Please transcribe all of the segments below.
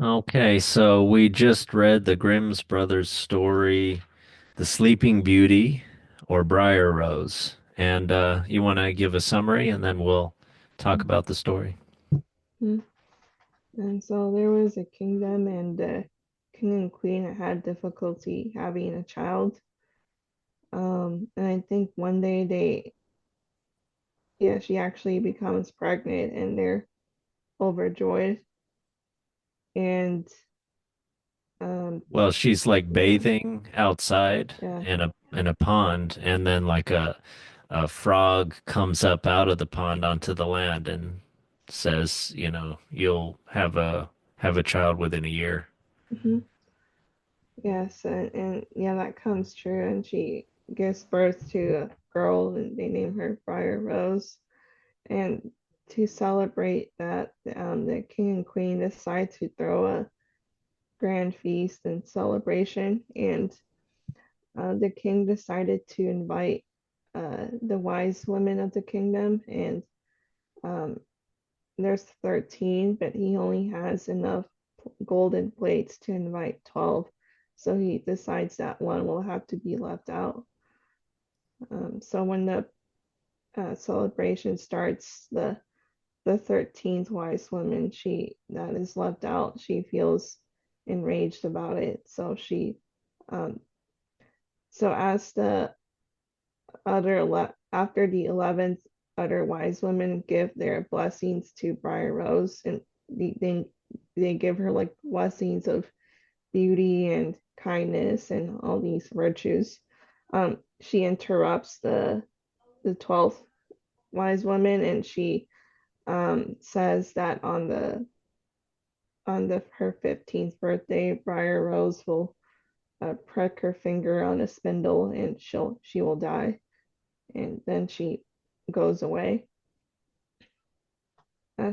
Okay, so we just read the Grimm's brothers story, The Sleeping Beauty or Briar Rose. And you want to give a summary and then we'll talk about the story. Mhm. And so there was a kingdom, and the king and queen had difficulty having a child. And I think one day yeah, she actually becomes pregnant, and they're overjoyed. And Well, she's like yeah, bathing outside yeah, in a pond, and then like a frog comes up out of the pond onto the land and says, you'll have a child within a year. hmm yes, and yeah, that comes true. And she gives birth to a girl, and they name her Briar Rose. And to celebrate that, the king and queen decide to throw a grand feast and celebration. And the king decided to invite the wise women of the kingdom. And um, there's 13, but he only has enough golden plates to invite 12. So he decides that one will have to be left out. So when the celebration starts, the 13th wise woman, she that is left out, she feels enraged about it. Um, so as the after the 11th other wise women give their blessings to Briar Rose, and they give her like blessings of beauty and kindness and all these virtues. She interrupts the 12th wise woman, and she says that on her 15th birthday, Briar Rose will prick her finger on a spindle, and she will die. And then she goes away.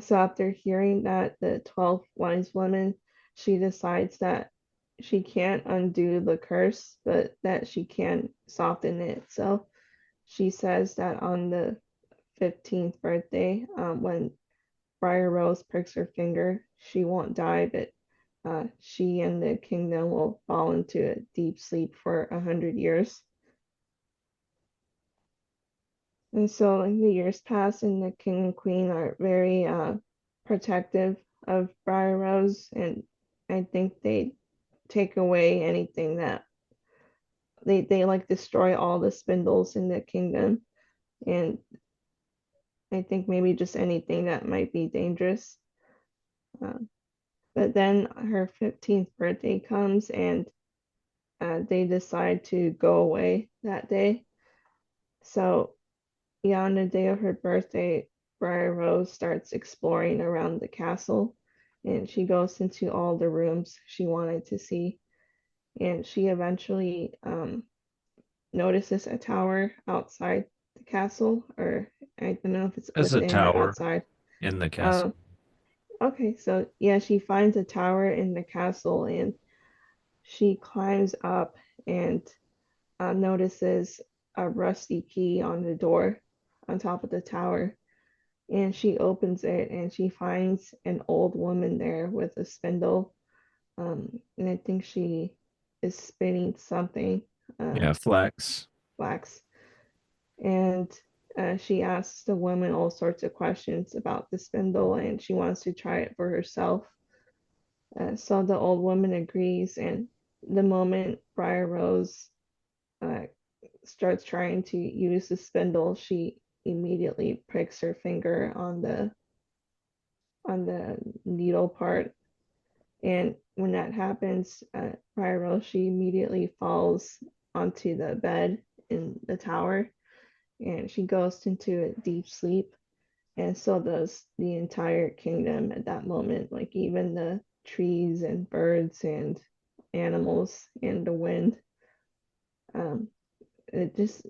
So after hearing that, the 12th wise woman, she decides that she can't undo the curse, but that she can soften it. So she says that on the 15th birthday, when Briar Rose pricks her finger, she won't die, but she and the kingdom will fall into a deep sleep for 100 years. And so like, the years pass, and the king and queen are very protective of Briar Rose, and I think they take away anything that they like destroy all the spindles in the kingdom, and I think maybe just anything that might be dangerous. Uh, but then her 15th birthday comes, and they decide to go away that day. So yeah, on the day of her birthday, Briar Rose starts exploring around the castle, and she goes into all the rooms she wanted to see. And she eventually notices a tower outside the castle, or I don't know if it's There's a within or tower outside. in the castle. Um, okay, so yeah, she finds a tower in the castle, and she climbs up and notices a rusty key on the door on top of the tower. And she opens it, and she finds an old woman there with a spindle. And I think she is spinning something, uh, Yeah, flax. flax. And she asks the woman all sorts of questions about the spindle, and she wants to try it for herself. So the old woman agrees, and the moment Briar Rose uh, starts trying to use the spindle, she immediately pricks her finger on the needle part. And when that happens, Pyro, she immediately falls onto the bed in the tower, and she goes into a deep sleep. And so does the entire kingdom at that moment, like even the trees and birds and animals and the wind. Um, it just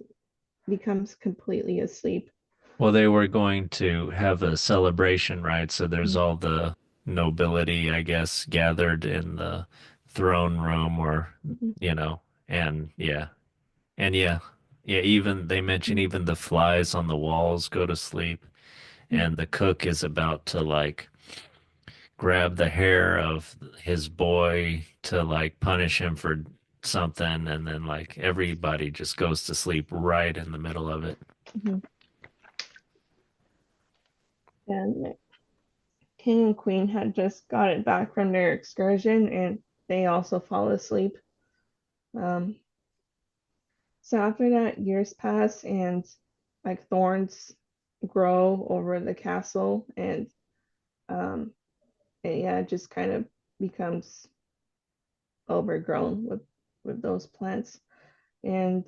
becomes completely asleep. Well, they were going to have a celebration, right? So there's Mhm. all the nobility, I guess, gathered in the throne room or, Mhm. you know, and yeah. And yeah. Yeah, even they mention even the flies on the walls go to sleep Mhm. and the cook is about to like grab the hair of his boy to like punish him for something, and then like everybody just goes to sleep right in the middle of it. Mhm. And King and Queen had just gotten back from their excursion and they also fall asleep. Um, so after that, years pass and like thorns grow over the castle and um, yeah, it just kind of becomes overgrown with those plants. And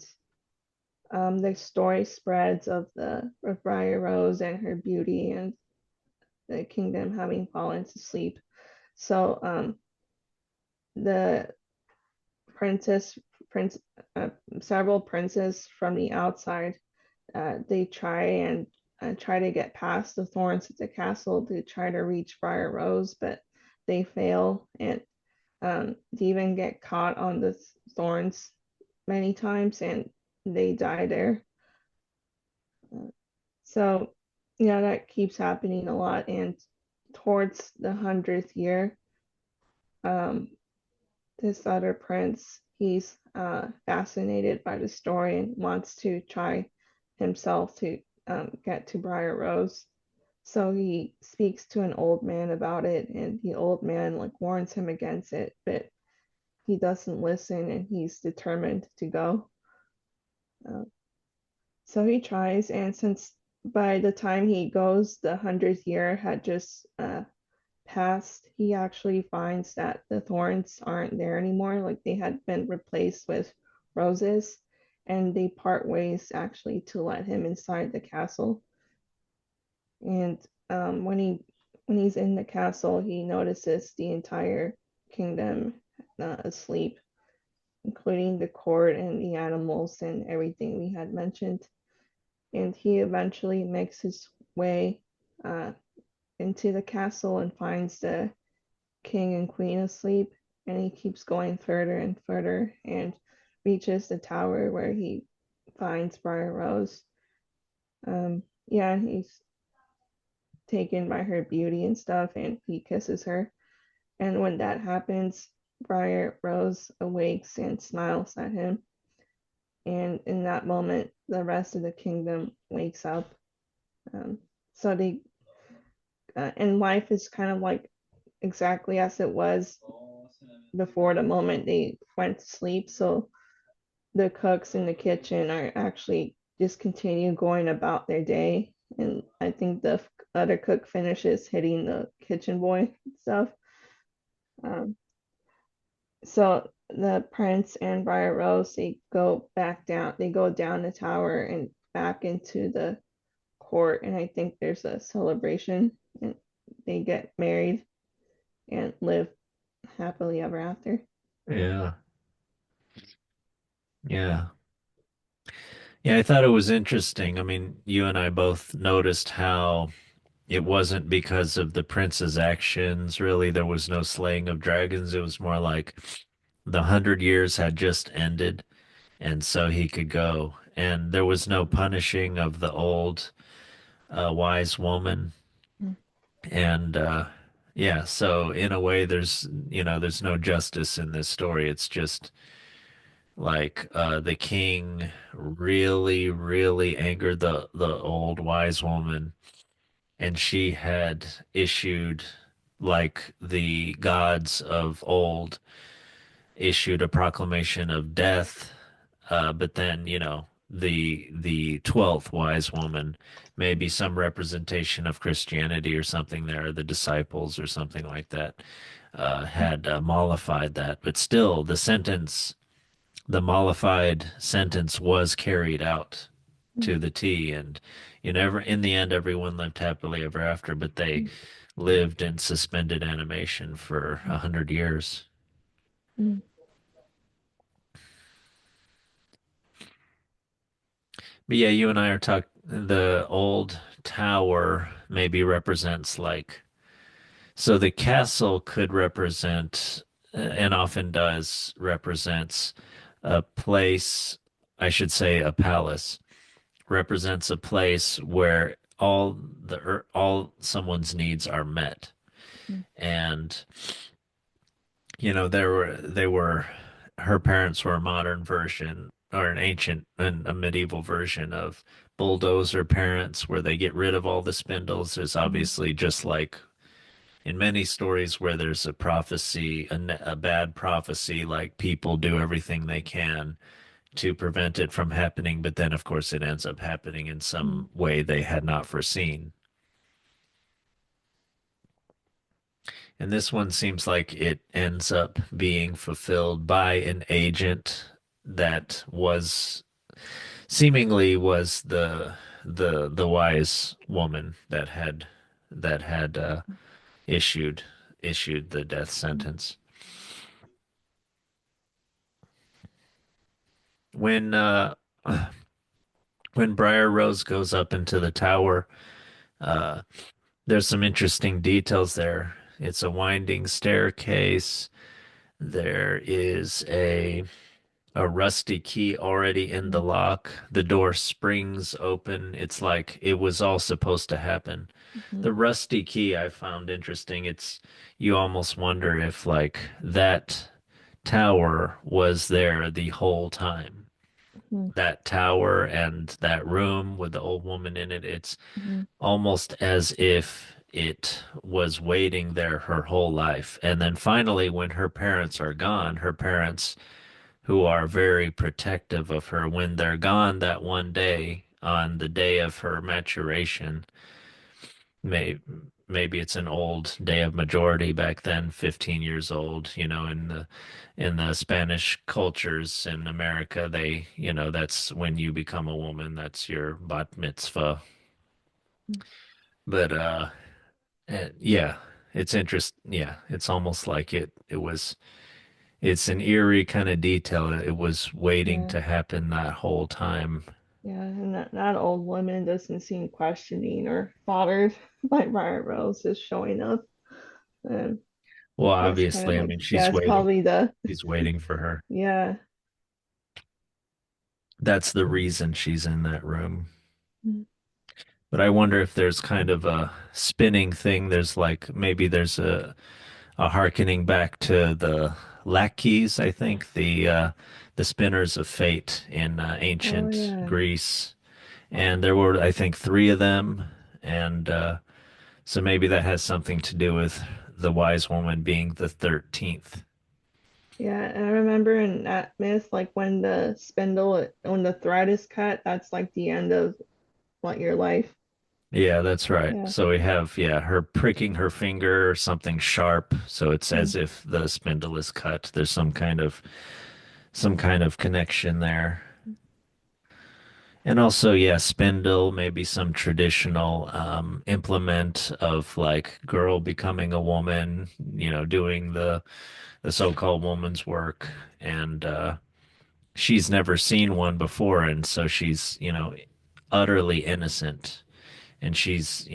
the story spreads of Briar Rose and her beauty and the kingdom having fallen to sleep. So the princess prince uh, several princes from the outside they try to get past the thorns at the castle to try to reach Briar Rose, but they fail and they even get caught on the thorns many times and they die there. So yeah, that keeps happening a lot. And towards the 100th year, um, this other prince, he's fascinated by the story and wants to try himself to get to Briar Rose. So he speaks to an old man about it, and the old man like warns him against it, but he doesn't listen, and he's determined to go. Uh, so he tries, and since by the time he goes, the 100th year had just passed, he actually finds that the thorns aren't there anymore. Like they had been replaced with roses, and they part ways actually to let him inside the castle. And when he's in the castle, he notices the entire kingdom asleep, including the court and the animals and everything we had mentioned. And he eventually makes his way uh, into the castle and finds the king and queen asleep, and he keeps going further and further and reaches the tower where he finds Briar Rose. Yeah, he's taken by her beauty and stuff, and he kisses her. And when that happens, Briar Rose awakes and smiles at him. And in that moment, the rest of the kingdom wakes up. Um, so they, and life is kind of like exactly as it was before the moment they went to sleep. So the cooks in the kitchen are actually just continue going about their day. And I think the other cook finishes hitting the kitchen boy and stuff. Um, so the prince and Briar Rose they go back down. They go down the tower and back into the court. And I think there's a celebration. And they get married and live happily ever after. Yeah. Yeah. Yeah, I thought it was interesting. I mean, you and I both noticed how it wasn't because of the prince's actions, really. There was no slaying of dragons. It was more like the 100 years had just ended, and so he could go. And there was no punishing of the old wise woman. And yeah, so in a way, there's no justice in this story. It's just like the king really, really angered the old wise woman, and she had issued like the gods of old issued a proclamation of death. But then, the 12th wise woman, maybe some representation of Christianity or something there, the disciples or something like that, had mollified that. But still, the mollified sentence was carried out to the T. And, in the end, everyone lived happily ever after, but they lived in suspended animation for 100 years. But yeah, you and I are talking. The old tower maybe represents like, so the castle could represent, and often does, represents a place, I should say a palace, represents a place where all someone's needs are met. mm, And they were her parents were a modern version or an ancient and a medieval version of bulldozer parents where they get rid of all the spindles. There's mm, obviously just like in many stories where there's a prophecy, a bad prophecy, like people do everything they can to prevent it from happening, but then of course it ends up happening in mm, some way they had not foreseen. And this one seems like it ends up being fulfilled by an agent that was seemingly was the wise woman that had issued issued the death mm, sentence. When when Briar Rose goes up into the tower, uh, there's some interesting details there. It's a winding staircase. There is a rusty key already in the mm, lock. The door springs open. It's like it was all supposed to happen. mm, The rusty key I found interesting. You almost wonder if like that tower was there the whole time. mm, That tower and that room with the old woman in it, it's mm, almost as if it was waiting there her whole life. And then finally, when her parents are gone, her parents who are very protective of her when they're gone that one day on the day of her maturation. May, maybe it's an old day of majority back then, 15 years old, in the Spanish cultures in America, that's when you become a woman, that's your bat mitzvah. mm. But yeah, yeah, it's almost like it's an eerie kind of detail. It was waiting Yeah, to happen that whole time. yeah, and that old woman doesn't seem questioning or bothered by Briar Rose just showing up. And Well, that's kind of obviously, I like, mean, yeah, it's probably the, she's waiting for her. yeah. That's the reason she's in that room. Mm, But I wonder if there's kind of a spinning thing. There's like maybe there's a hearkening back to the lackeys, I think, the spinners of fate in oh ancient yeah. Greece. And there were, I think, three of them. And so maybe that has something to do with the wise woman being the 13th. Yeah, and I remember in that myth, like when the spindle, when the thread is cut, that's like the end of what your life. Yeah, that's right. Yeah. So we have, yeah, her pricking her finger or something sharp. So it's Mm, as if the spindle is cut. There's some kind of connection there. And also, yeah, spindle, maybe some traditional implement of like girl becoming a woman, doing the so-called woman's work. And she's never seen one before, and so she's, utterly innocent. And she's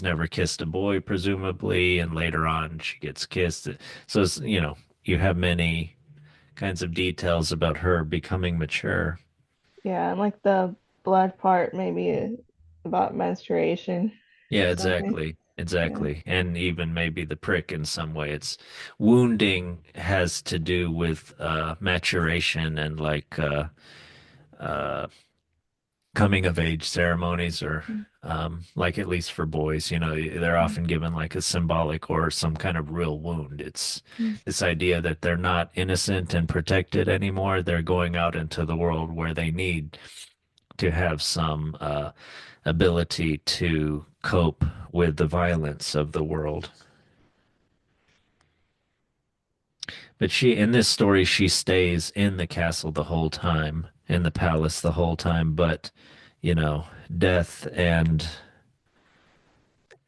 never kissed a boy, presumably, and later on she gets kissed. So you have many kinds of details about her becoming mature. yeah, and like the blood part, maybe about menstruation or Yeah, something. exactly. Yeah. Exactly. And even maybe the prick in some way. It's wounding has to do with maturation and like uh coming of age ceremonies or Mm, like at least for boys, they're mm, often given like a symbolic or some kind of real wound. It's mm. this idea that they're not innocent and protected anymore. They're going out into the world where they need to have some ability to cope with the violence of the world. But in this story, she stays in the castle the whole time, in the palace the whole time, but, you know, death and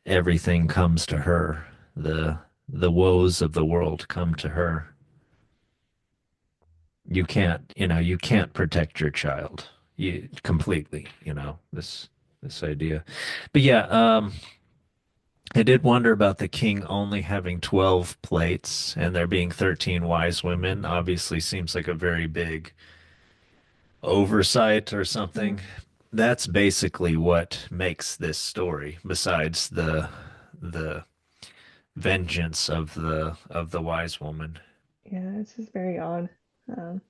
everything comes to her. The woes of the world come to her. You can't protect your child. You completely, this idea. But yeah, I did wonder about the king only having 12 plates and there being 13 wise women. Obviously seems like a very big oversight or something. Mm. That's basically what makes this story, besides the vengeance of the wise woman. Yeah, it's just very odd. Um,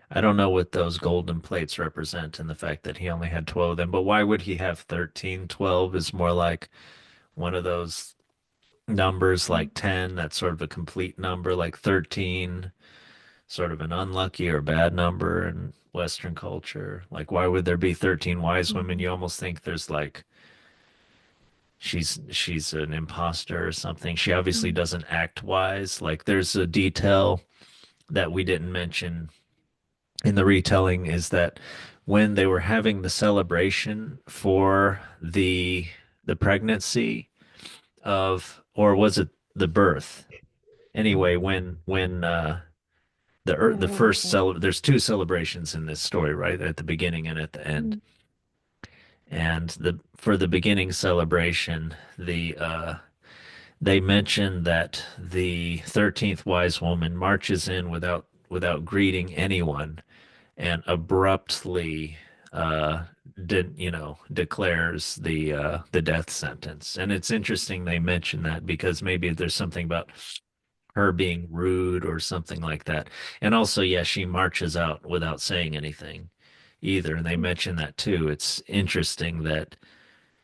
I don't know what those golden plates represent and the fact that he only had 12 of them, but why would he have 13? 12 is more like one of those numbers mm, like 10, that's sort of a complete number, like 13, sort of an unlucky or bad number in Western culture. Like, why would there be 13 wise women? mm, You almost think there's like she's an imposter or something. She obviously mm, doesn't act wise. Like, there's a detail that we didn't mention in the retelling is that when they were having the celebration for the pregnancy of, or was it the birth? Anyway, when yeah, the I don't first know. cel there's two celebrations in this story, right? At the beginning and at the end. Mm, And the for the beginning celebration, they mention that the 13th wise woman marches in without greeting anyone and abruptly uh declares the death sentence. And it's interesting they mention that because maybe there's something about her being rude or something like that. And also, yeah, she marches out without saying anything either. And they mm, mention that too. It's interesting that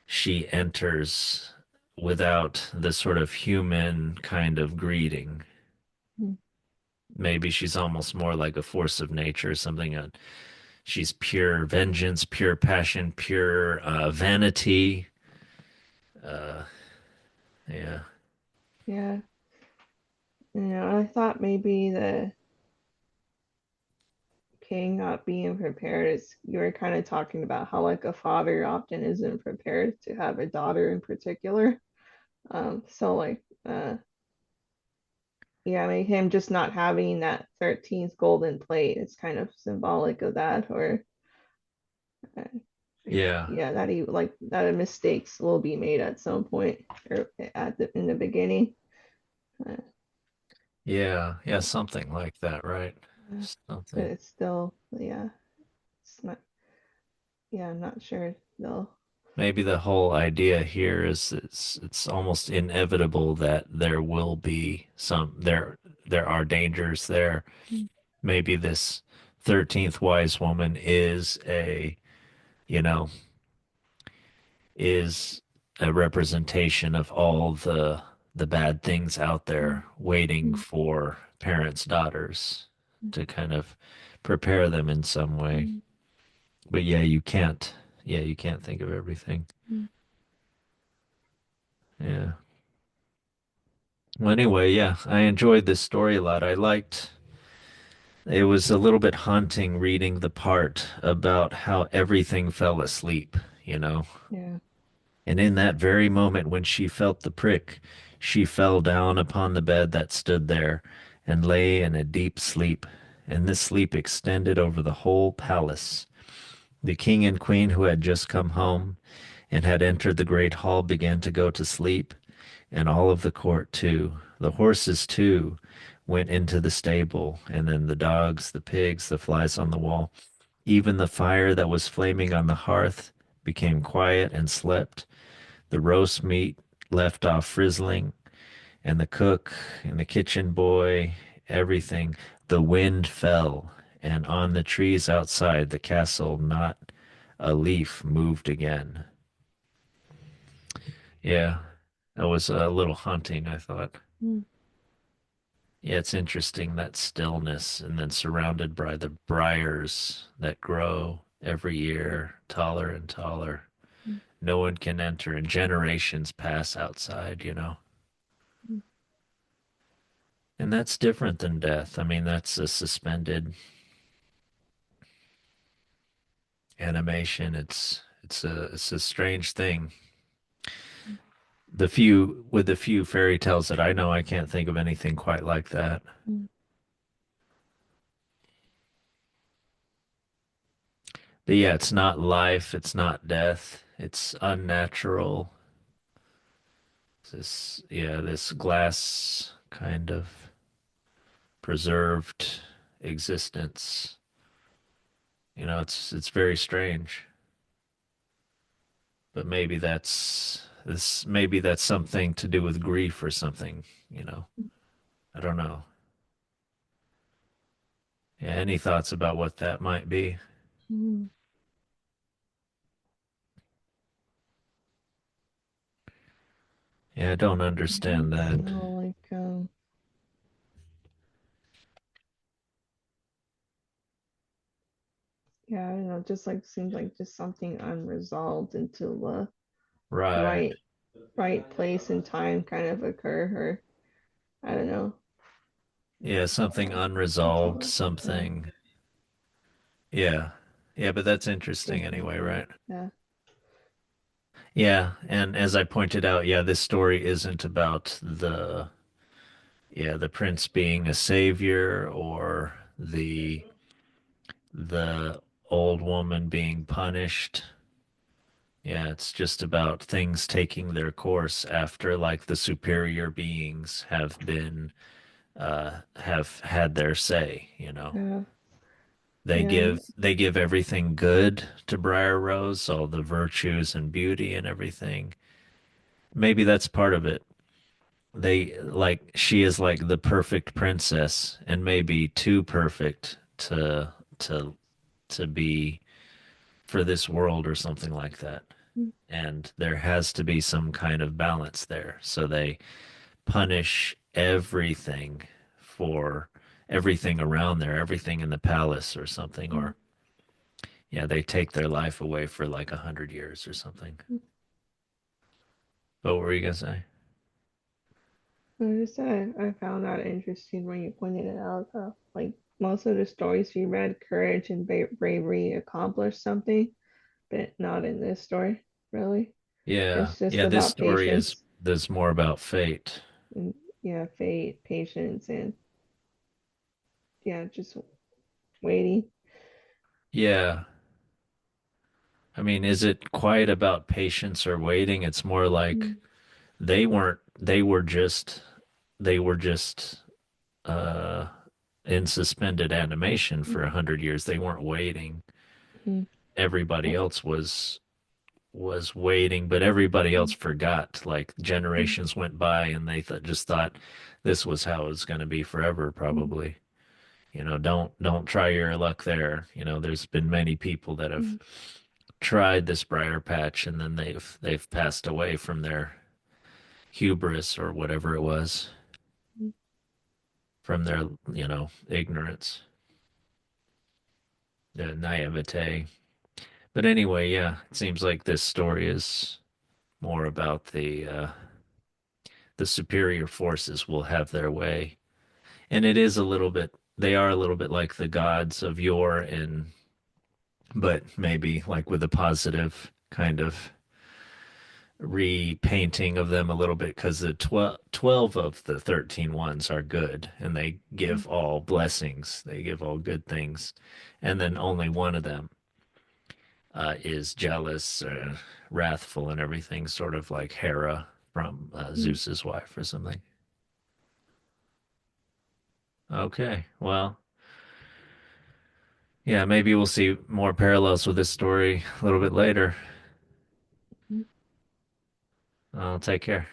she enters without the sort of human kind of greeting. mm. Maybe she's almost more like a force of nature, something. She's pure vengeance, pure passion, pure vanity. Uh, yeah, Yeah, I thought maybe the king not being prepared is you were kind of talking about how like a father often isn't prepared to have a daughter in particular. So like yeah, I mean him just not having that 13th golden plate is kind of symbolic of that, or uh, yeah, yeah, that he like that mistakes will be made at some point or at the in the beginning. Uh, yeah, something like that, right? uh, but Something. it's still yeah, it's not yeah, I'm not sure though. Maybe the whole idea here is it's almost inevitable that there will be there are dangers there. Mm, Maybe this 13th wise woman is you know, is a representation of all the bad things out mm, there waiting mm, for parents' daughters mm, to kind of prepare them in some way. mm, But yeah, you can't think of everything. mm, Yeah. Well, anyway, yeah, I enjoyed this story a lot. I liked it was a little bit haunting reading the part about how everything fell asleep, you know. yeah. And in that very moment when she felt the prick, she fell down upon the bed that stood there and lay in a deep sleep. And this sleep extended over the whole palace. The king and queen who had just come home and had entered the great hall began to go to sleep, and all of the court too. The horses too went into the stable, and then the dogs, the pigs, the flies on the wall. Even the fire that was flaming on the hearth became quiet and slept. The roast meat left off frizzling, and the cook and the kitchen boy, everything. The wind fell, and on the trees outside the castle not a leaf moved again. Yeah, that was a little haunting, I thought. Mm, Yeah, it's interesting that stillness and then surrounded by the briars that grow every year, taller and taller. mm, No one can enter, and generations pass outside, you know. mm, And that's different than death. I mean, that's a suspended animation. It's a strange thing. The few fairy tales that I know, I can't think of anything quite like that. mm, But yeah, it's not life, it's not death. It's unnatural. This glass kind of preserved existence. You know, it's very strange. But maybe This maybe that's something to do with grief or something, you know. I don't know. Yeah, any thoughts about what that might be? Mm. Yeah, I don't I don't understand that. know, like yeah, I don't know, just like seems like just something unresolved until the Right. right right place and time kind of occur, or I don't know. Yeah, something unresolved, Until yeah, something. Yeah. Yeah, but that's interesting different. anyway, right? Yeah. Yeah, and as I pointed out, yeah, this story isn't about the prince being a savior or the old woman being punished. Yeah, it's just about things taking their course after like the superior beings have had their say, you know. Yeah. They Yeah. give everything good to Briar Rose, all the virtues and beauty and everything. Maybe that's part of it. They like she is like the perfect princess and maybe too perfect to to be for this world or something like that. And there has to be some kind of balance there. So they punish everything for everything around there, everything in the palace or something, Mm-hmm. or yeah, they take their life away for like 100 years or something. What were you gonna say? I just said I found that interesting when you pointed it out. Like most of the stories we read, courage and bravery accomplished something, but not in this story, really. Yeah, It's just yeah, this about story patience is more about fate. and yeah, fate, patience, and yeah, just waiting. Yeah. I mean, is it quite about patience or waiting? It's more like Mm-hmm. they were just uh in suspended animation for 100 years. They weren't waiting. Mm-hmm. Everybody else was waiting, but everybody else forgot. Like generations went by and they just thought this was how it was going to be forever, probably. You know, don't try your luck there. You know, there's been many people that have tried this briar patch and then they've passed away from their hubris or whatever it was, from their, you know, ignorance, the naivete. But anyway, yeah, it seems like this story is more about the superior forces will have their way. And it is a little bit they are a little bit like the gods of yore in but maybe like with a positive kind of repainting of them a little bit because the 12 of the 13 ones are good and they give all blessings, they give all good things. And then only one of them is jealous, wrathful, and everything, sort of like Hera from Zeus's wife or something. Okay, well, yeah, maybe we'll see more parallels with this story a little bit later. Mm-hmm. Take care.